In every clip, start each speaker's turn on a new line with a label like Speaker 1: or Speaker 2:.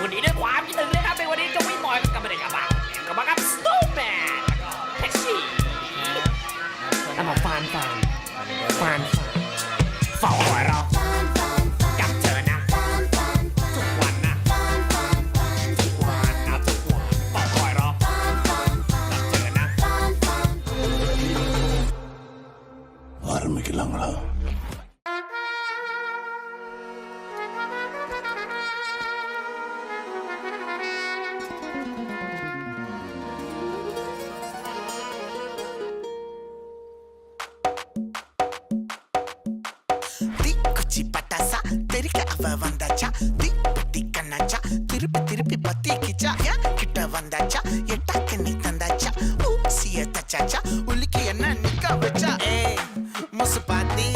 Speaker 1: วันนี้ด้วยความคิดถึงเลยครับในวันนี้จะวิ่งบอยกับไม่ได้กับบ้ากับมากับสโตว์แมนแล้วก็แท็กซี่แล้วมาฟานฝ่าหัวเรากับเธอนะทุกวันนะทุกวันฝ่าหัวเรากับเธอนะ
Speaker 2: ஆரம்பிக்கலாங்களா?
Speaker 3: தீக்குச்சி பட்டாசா தெரிக்க அவ வந்தாச்சா தீப்பெட்டி கண்ணாச்சா திருப்பி பத்திக்கிச்சா ஏன் கிட்ட வந்தாச்சா எட்டாக்கு நீ தந்தாச்சா ஊசிய தச்சாச்சா உலுக்கி என்ன நிக்க வச்சா முசு பாத்தி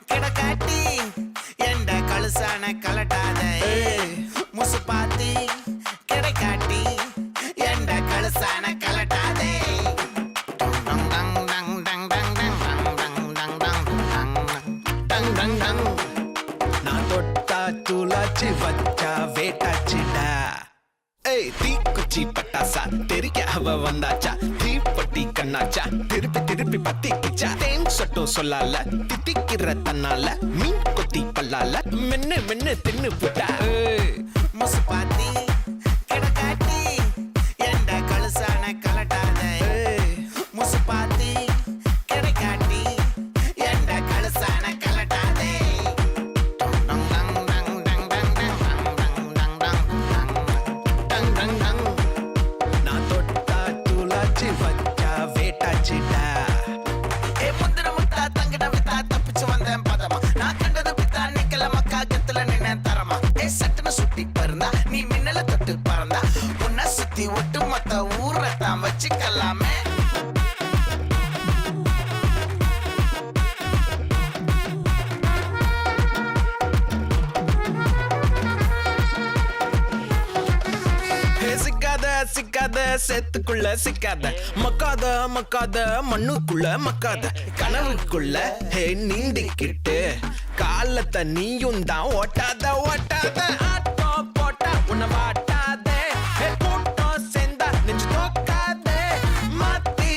Speaker 3: கிடக்காட்டி எந்த கழுசான கலட்டாத முசு பாத்தி கிடக்காட்டி எந்த கழுசான கலட்டாதே நான் தொட்டா துளாச்சி வச்சா வேட்டாச்சிடா தீக்குச்சி பட்டாசா தெரிக்க அவ வந்தாச்சா தீப்பட்டி கண்ணாச்சா திருப்பி பத்திக்கிச்சா தேன் சொட்டும் சொல்லால தித்திக்கிற தன்னால மீன் கொத்தி பல்லால மென்னு தின்னு புட்டா முசு பாத்தி கிடக்காட்டி எந்த கழுசான கலட்டாத முசு பாத்தி கிடக்காட்டி எந்த கழுசான கலட்டாதே நான் தொட்டா துளாச்சி வச்சா வேட்டாச்சிடா முந்திர முத்தா தங்கிட வித்தா தப்பிச்சு வந்தேன் பதமா நான் கண்டது பித்தா நிக்கல மக்கா கத்துல நின்ன தரமா சட்டுன்னு சுட்டி பறந்தா நீ மின்னல தொட்டு பறந்தா உன்னை சுத்தி ஒட்டு மொத்த ஊரை தான் வச்சுக்கலாமே சிக்காத சேத்துக்குள்ள சிக்காத மக்காத மண்ணுக்குள்ள மக்காத கனவுக்குள்ள நீண்டிக்கிட்டு காலத்தை நீயும் தான் ஓட்டாத ஆட்டோ போட்டா உன்னை வாட்டாதே கூட்டம் சேர்ந்தா நெஞ்சு தோக்காதே மாத்தி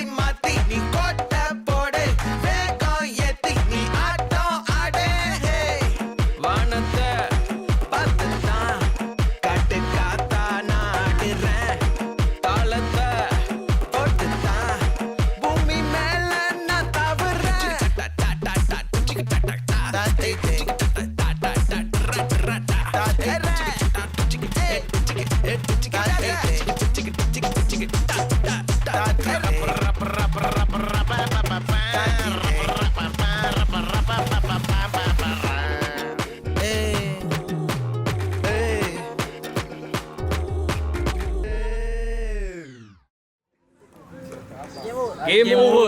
Speaker 3: நீ கோட்டை போடு வேகம் ஏத்தி நீ ஆட்டம் ஆடே வானத்தை பார்த்துதான் காட்டு காத்தா நாடுறேன் தாளத்தை போட்டுதான் பூமி மேல நான் தவறேன்
Speaker 1: Game over